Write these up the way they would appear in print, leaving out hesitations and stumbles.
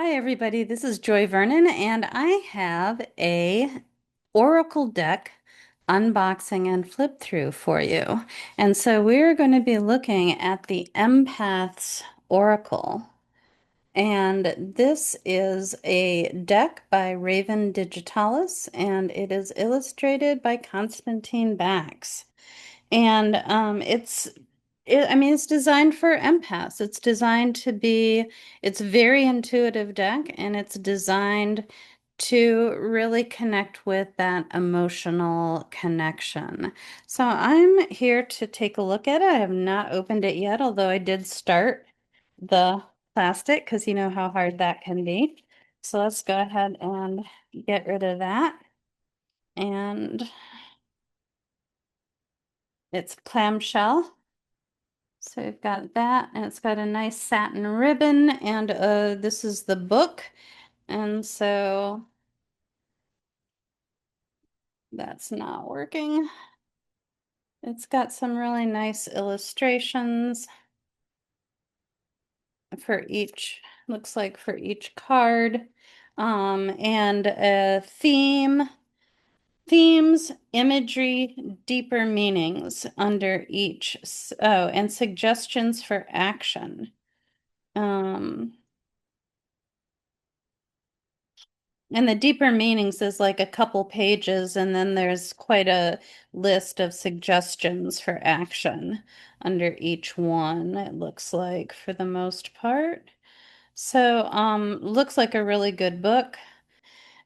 Hi everybody, this is Joy Vernon and I have a Oracle deck unboxing and flip through for you. And so we're going to be looking at the Empath's Oracle. And this is a deck by Raven Digitalis and it is illustrated by Konstantin Bax. And I mean, it's designed for empaths. It's designed to be, it's very intuitive deck, and it's designed to really connect with that emotional connection. So I'm here to take a look at it. I have not opened it yet, although I did start the plastic because you know how hard that can be. So let's go ahead and get rid of that. And it's clamshell. So we've got that, and it's got a nice satin ribbon, and this is the book. And so that's not working. It's got some really nice illustrations for each, looks like for each card. And a themes, imagery, deeper meanings under each. Oh, and suggestions for action. Um, And the deeper meanings is like a couple pages, and then there's quite a list of suggestions for action under each one, it looks like, for the most part. So, looks like a really good book.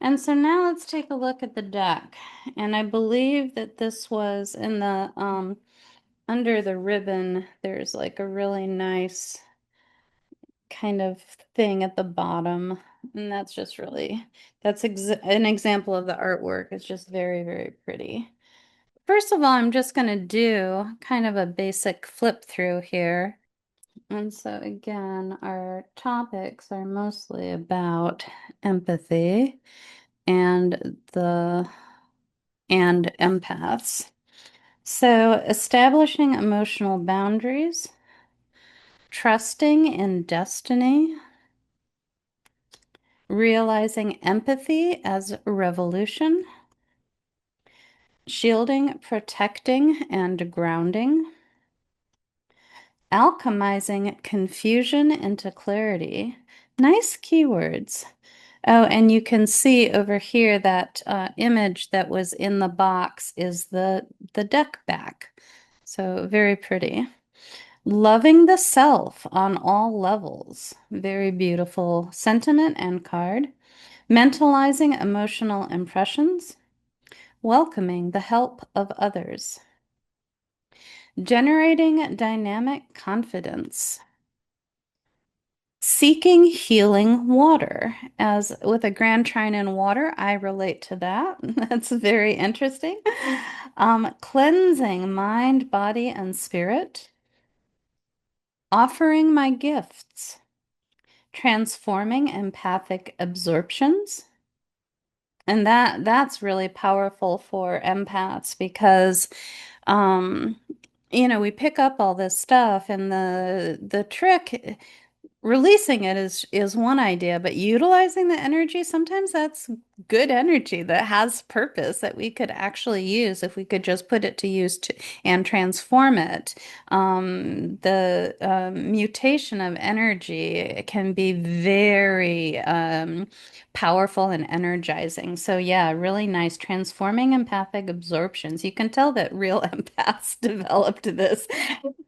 And so now let's take a look at the deck. And I believe that this was in the, under the ribbon, there's like a really nice kind of thing at the bottom. And that's just really, that's ex an example of the artwork. It's just very, very pretty. First of all, I'm just going to do kind of a basic flip through here. And so again, our topics are mostly about empathy and and empaths. So establishing emotional boundaries, trusting in destiny, realizing empathy as revolution, shielding, protecting, and grounding, alchemizing confusion into clarity. Nice keywords. Oh, and you can see over here that image that was in the box is the deck back. So very pretty. Loving the self on all levels. Very beautiful sentiment and card. Mentalizing emotional impressions. Welcoming the help of others. Generating dynamic confidence. Seeking healing water. As with a grand trine in water, I relate to that. That's very interesting. Cleansing mind, body, and spirit. Offering my gifts. Transforming empathic absorptions. And that's really powerful for empaths because you know, we pick up all this stuff and the trick releasing it is one idea, but utilizing the energy, sometimes that's good energy that has purpose that we could actually use if we could just put it to use and transform it. The mutation of energy can be very powerful and energizing. So yeah, really nice transforming empathic absorptions. You can tell that real empaths developed this.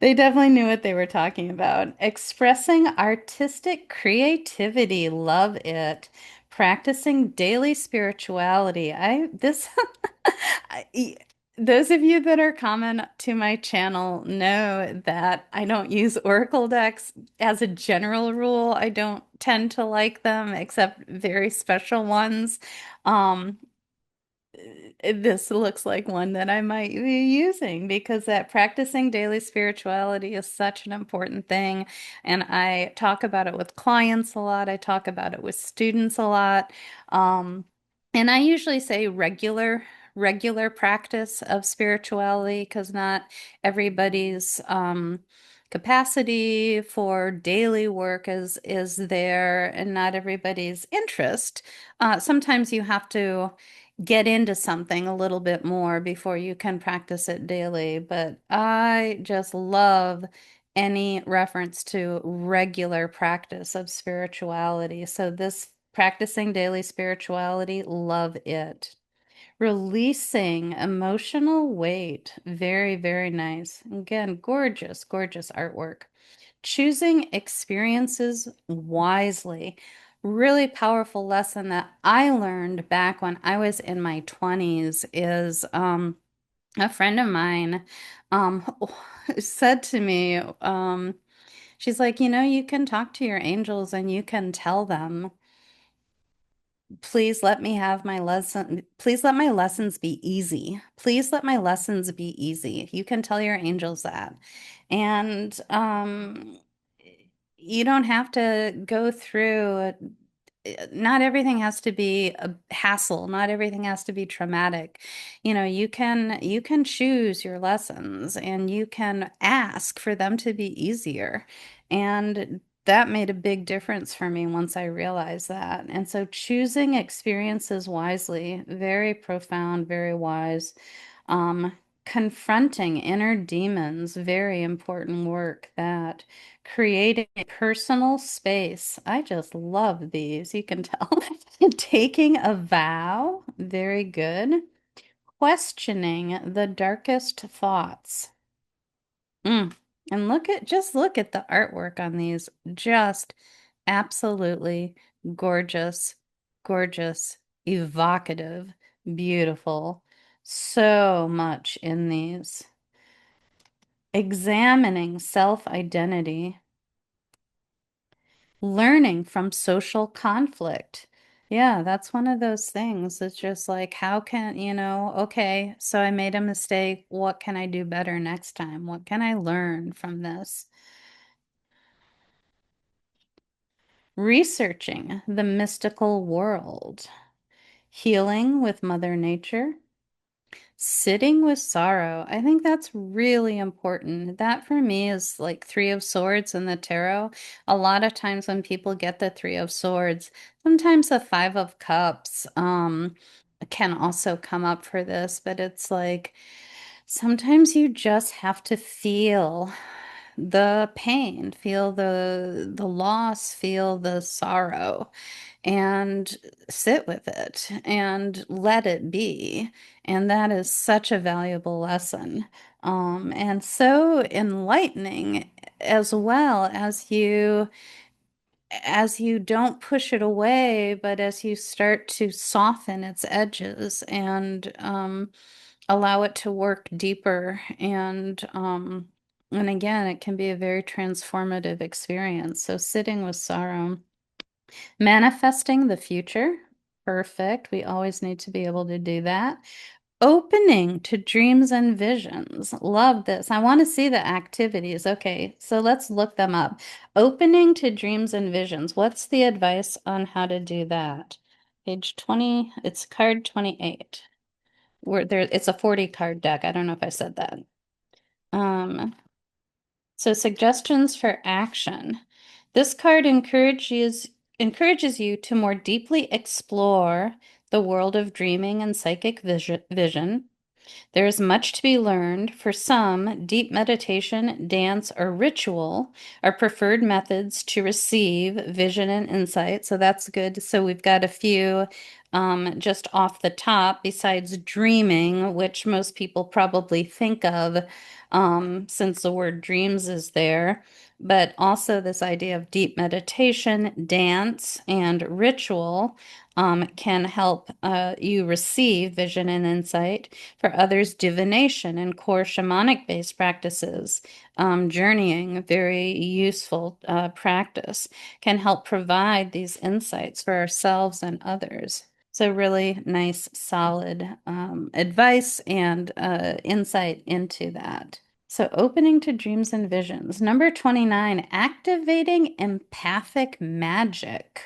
They definitely knew what they were talking about. Expressing artistic creativity, love it. Practicing daily spirituality. I this I- those of you that are common to my channel know that I don't use Oracle decks as a general rule. I don't tend to like them except very special ones. Um, this looks like one that I might be using because that practicing daily spirituality is such an important thing. And I talk about it with clients a lot. I talk about it with students a lot. Um, and I usually say regular practice of spirituality because not everybody's capacity for daily work is there and not everybody's interest. Sometimes you have to get into something a little bit more before you can practice it daily, but I just love any reference to regular practice of spirituality. So this practicing daily spirituality, love it. Releasing emotional weight. Very, very nice. Again, gorgeous, gorgeous artwork. Choosing experiences wisely. Really powerful lesson that I learned back when I was in my 20s is a friend of mine um, said to me, she's like, you can talk to your angels and you can tell them, please let me have my lesson. Please let my lessons be easy. Please let my lessons be easy. You can tell your angels that. And you don't have to go through, not everything has to be a hassle. Not everything has to be traumatic. You can choose your lessons and you can ask for them to be easier. And that made a big difference for me once I realized that. And so choosing experiences wisely, very profound, very wise. Um, Confronting inner demons, very important work. That creating a personal space. I just love these. You can tell. Taking a vow, very good. Questioning the darkest thoughts. Mm. And look at the artwork on these. Just absolutely gorgeous, gorgeous, evocative, beautiful. So much in these. Examining self-identity, learning from social conflict. Yeah, that's one of those things. It's just like, how can, okay, so I made a mistake. What can I do better next time? What can I learn from this? Researching the mystical world, healing with Mother Nature, sitting with sorrow. I think that's really important. That for me is like Three of Swords in the tarot. A lot of times when people get the Three of Swords, sometimes the Five of Cups can also come up for this, but it's like sometimes you just have to feel the pain, feel the loss, feel the sorrow, and sit with it and let it be. And that is such a valuable lesson. And so enlightening as well as you don't push it away, but as you start to soften its edges and allow it to work deeper and again, it can be a very transformative experience. So sitting with sorrow. Manifesting the future. Perfect. We always need to be able to do that. Opening to dreams and visions. Love this. I want to see the activities. Okay, so let's look them up. Opening to dreams and visions. What's the advice on how to do that? Page 20, it's card 28. It's a 40 card deck. I don't know if I said that. So suggestions for action. This card encourages you to more deeply explore the world of dreaming and psychic vision. There is much to be learned. For some, deep meditation, dance, or ritual are preferred methods to receive vision and insight. So that's good. So we've got a few just off the top, besides dreaming, which most people probably think of since the word dreams is there. But also this idea of deep meditation, dance, and ritual can help you receive vision and insight. For others, divination and core shamanic-based practices, journeying, very useful practice, can help provide these insights for ourselves and others. So really nice, solid advice and insight into that. So opening to dreams and visions. Number 29, activating empathic magic.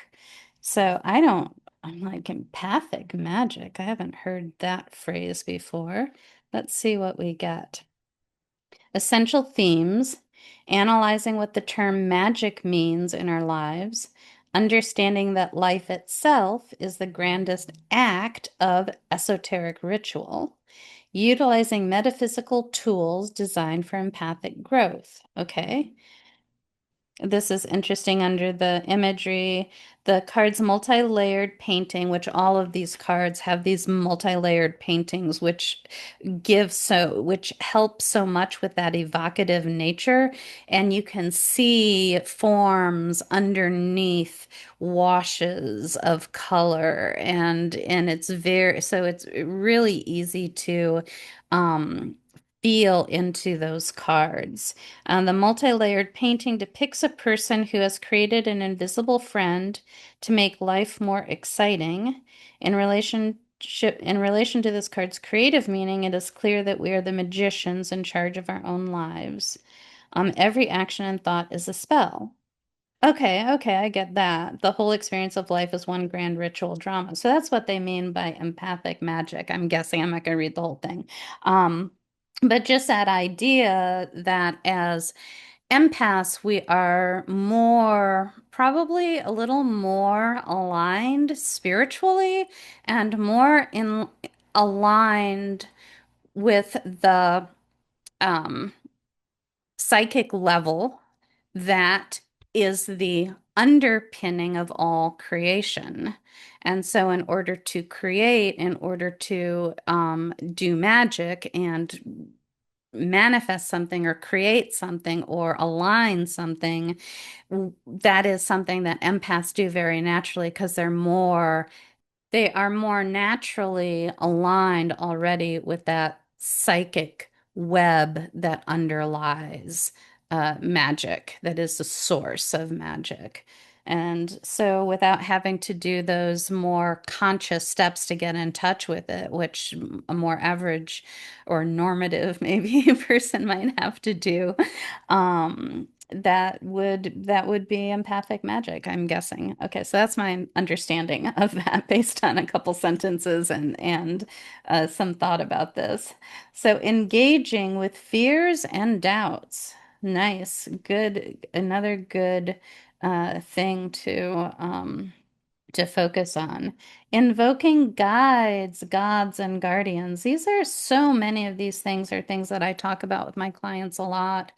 So I'm like empathic magic. I haven't heard that phrase before. Let's see what we get. Essential themes. analyzing what the term magic means in our lives, understanding that life itself is the grandest act of esoteric ritual, utilizing metaphysical tools designed for empathic growth. Okay. This is interesting under the imagery. The card's multi-layered painting, which all of these cards have these multi-layered paintings, which help so much with that evocative nature. And you can see forms underneath washes of color, and it's really easy to feel into those cards. The multi-layered painting depicts a person who has created an invisible friend to make life more exciting. In relation to this card's creative meaning, it is clear that we are the magicians in charge of our own lives. Every action and thought is a spell. Okay, I get that. The whole experience of life is one grand ritual drama. So that's what they mean by empathic magic. I'm guessing I'm not going to read the whole thing. Um, but just that idea that as empaths, we are probably a little more aligned spiritually and more in aligned with the um, psychic level that is the underpinning of all creation. And so, in order to do magic and manifest something or create something or align something, that is something that empaths do very naturally because they are more naturally aligned already with that psychic web that underlies magic, that is the source of magic. And so, without having to do those more conscious steps to get in touch with it, which a more average or normative maybe person might have to do, that would be empathic magic, I'm guessing. Okay, so that's my understanding of that based on a couple sentences and some thought about this. So engaging with fears and doubts. Nice, good, another good thing to focus on. Invoking guides, gods, and guardians. These are so many of these things are things that I talk about with my clients a lot.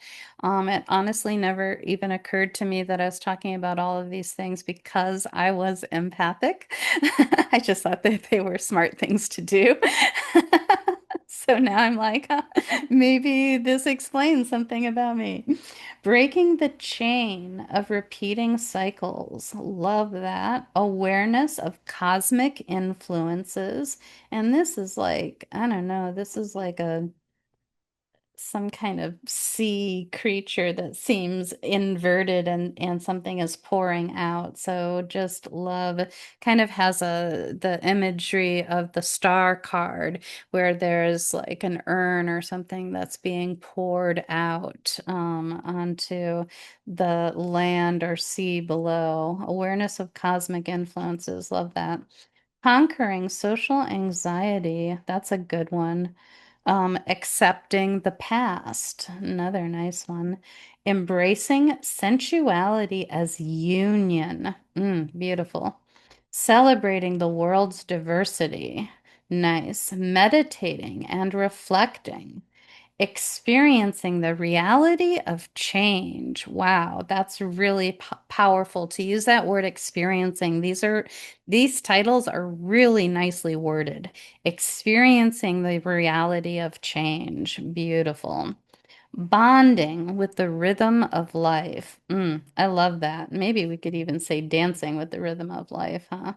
It honestly never even occurred to me that I was talking about all of these things because I was empathic. I just thought that they were smart things to do. So now I'm like, huh, maybe this explains something about me. Breaking the chain of repeating cycles. Love that. Awareness of cosmic influences. And this is like, I don't know, this is like a some kind of sea creature that seems inverted and something is pouring out. So just love kind of has the imagery of the star card where there's like an urn or something that's being poured out onto the land or sea below. Awareness of cosmic influences. Love that. Conquering social anxiety. That's a good one. Accepting the past. Another nice one. Embracing sensuality as union. Beautiful. Celebrating the world's diversity. Nice. Meditating and reflecting. Experiencing the reality of change. Wow, that's really powerful to use that word experiencing. These titles are really nicely worded. Experiencing the reality of change. Beautiful. Bonding with the rhythm of life. I love that. Maybe we could even say dancing with the rhythm of life, huh?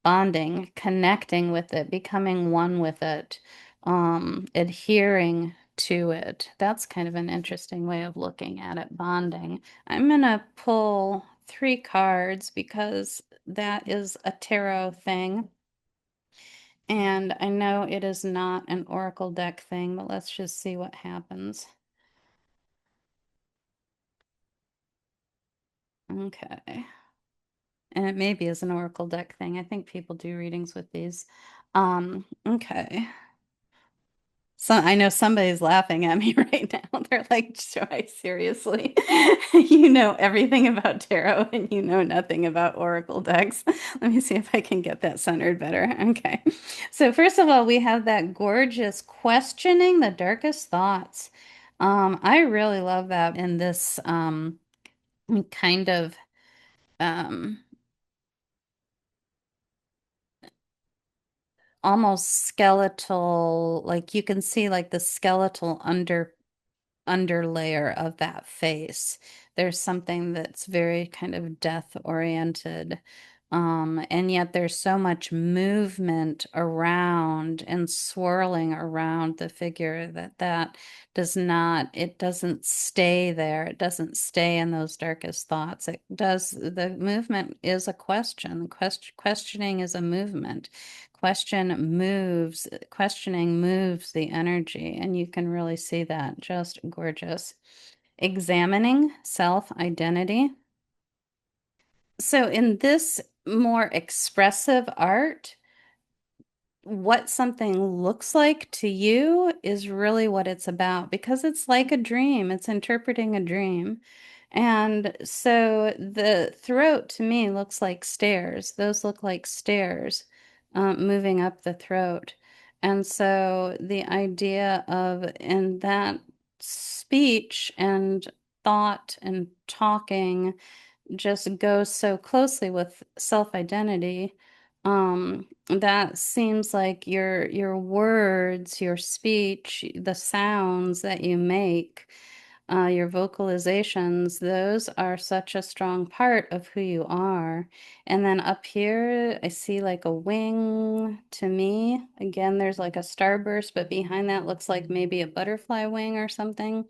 Bonding, connecting with it, becoming one with it, adhering to it. That's kind of an interesting way of looking at it, bonding. I'm gonna pull 3 cards because that is a tarot thing. And I know it is not an oracle deck thing, but let's just see what happens. Okay. And it maybe is an oracle deck thing. I think people do readings with these. Okay. So I know somebody's laughing at me right now. They're like, Joy, seriously? You know everything about tarot and you know nothing about oracle decks. Let me see if I can get that centered better. Okay. So first of all, we have that gorgeous questioning the darkest thoughts. I really love that in this kind of um almost skeletal, like you can see like the skeletal underlayer of that face. There's something that's very kind of death oriented. And yet there's so much movement around and swirling around the figure that does not, it doesn't stay there. It doesn't stay in those darkest thoughts. It does, the movement is a question. Questioning is a movement. Questioning moves the energy, and you can really see that. Just gorgeous. Examining self-identity. So in this more expressive art, what something looks like to you is really what it's about because it's like a dream. It's interpreting a dream. And so the throat to me looks like stairs. Those look like stairs moving up the throat. And so the idea of in that speech and thought and talking just goes so closely with self-identity. That seems like your words, your speech, the sounds that you make, your vocalizations, those are such a strong part of who you are. And then up here, I see like a wing to me. Again, there's like a starburst, but behind that looks like maybe a butterfly wing or something.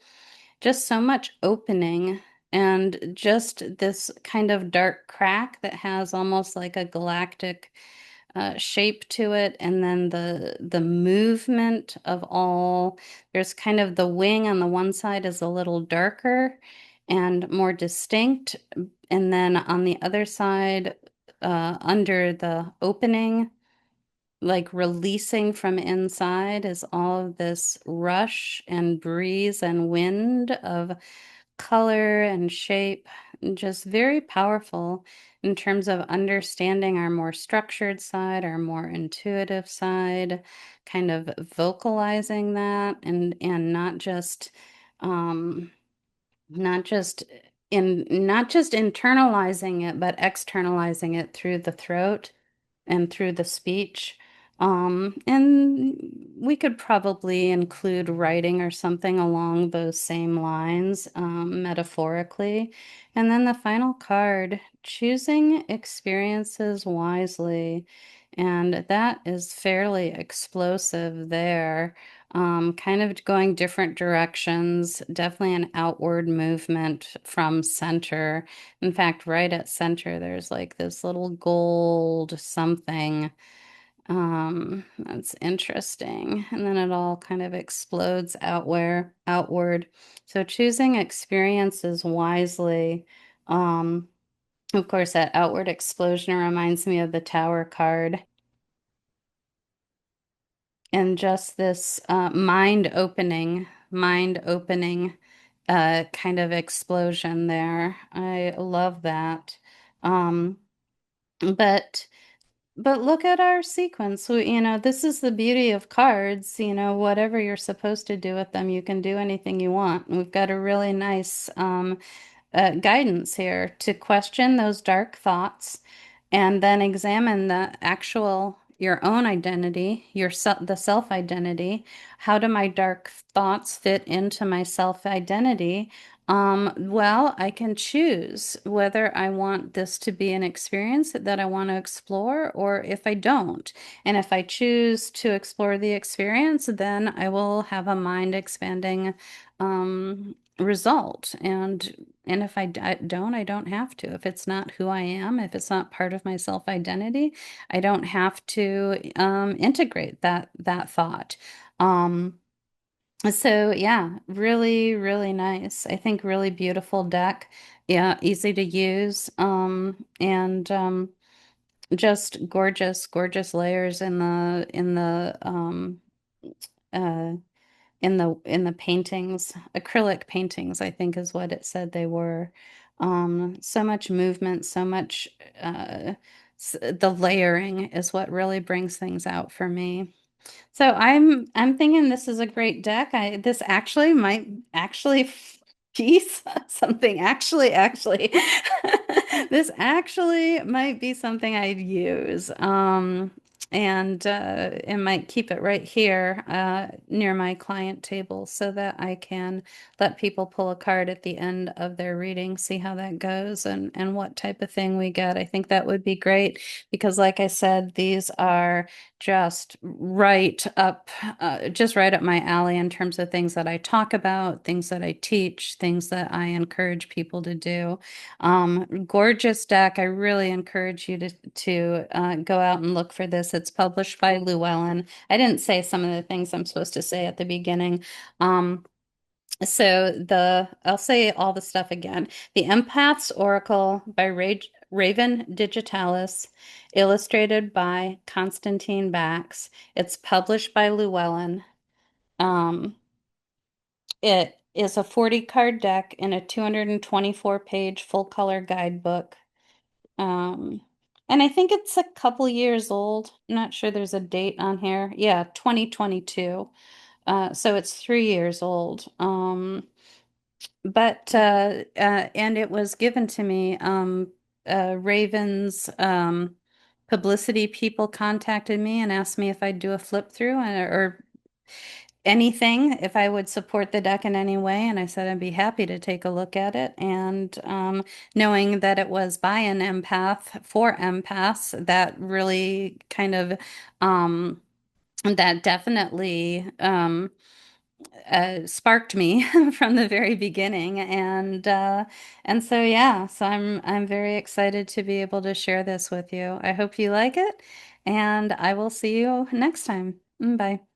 Just so much opening and just this kind of dark crack that has almost like a galactic shape to it, and then the movement of all. There's kind of the wing on the one side is a little darker and more distinct, and then on the other side, under the opening, like releasing from inside, is all of this rush and breeze and wind of color and shape, and just very powerful in terms of understanding our more structured side, our more intuitive side, kind of vocalizing that and not just not just internalizing it, but externalizing it through the throat and through the speech. And we could probably include writing or something along those same lines, metaphorically. And then the final card, choosing experiences wisely. And that is fairly explosive there. Kind of going different directions, definitely an outward movement from center. In fact, right at center, there's like this little gold something. That's interesting. And then it all kind of explodes outward. So choosing experiences wisely. Um, of course, that outward explosion reminds me of the Tower card and just this mind opening kind of explosion there. I love that. Um, but But look at our sequence. This is the beauty of cards. Whatever you're supposed to do with them, you can do anything you want. We've got a really nice guidance here to question those dark thoughts and then examine the actual your own identity, the self identity. How do my dark thoughts fit into my self identity? Well, I can choose whether I want this to be an experience that I want to explore or if I don't. And if I choose to explore the experience, then I will have a mind expanding result. And if I don't, I don't have to. If it's not who I am, if it's not part of my self-identity, I don't have to integrate that thought. Um, so yeah, really, really nice. I think really beautiful deck. Yeah, easy to use. And just gorgeous, gorgeous layers in the uh in the paintings, acrylic paintings, I think is what it said they were. So much movement, so much the layering is what really brings things out for me. So I'm thinking this is a great deck. This actually might actually be something actually this actually might be something I'd use. And it might keep it right here near my client table so that I can let people pull a card at the end of their reading, see how that goes and what type of thing we get. I think that would be great because like I said, these are just right up my alley in terms of things that I talk about, things that I teach, things that I encourage people to do. Gorgeous deck. I really encourage you to go out and look for this. It's published by Llewellyn. I didn't say some of the things I'm supposed to say at the beginning. Um, I'll say all the stuff again. The Empath's Oracle by Raven Digitalis, illustrated by Konstantin Bax. It's published by Llewellyn. Um, it is a 40 card deck in a 224-page full color guidebook. Um, and I think it's a couple years old. I'm not sure there's a date on here. Yeah, 2022. So it's 3 years old. And it was given to me. Raven's publicity people contacted me and asked me if I'd do a flip through or anything, if I would support the deck in any way. And I said I'd be happy to take a look at it. And knowing that it was by an empath for empaths, that really kind of that definitely sparked me from the very beginning, and so yeah, so I'm very excited to be able to share this with you. I hope you like it, and I will see you next time. Bye.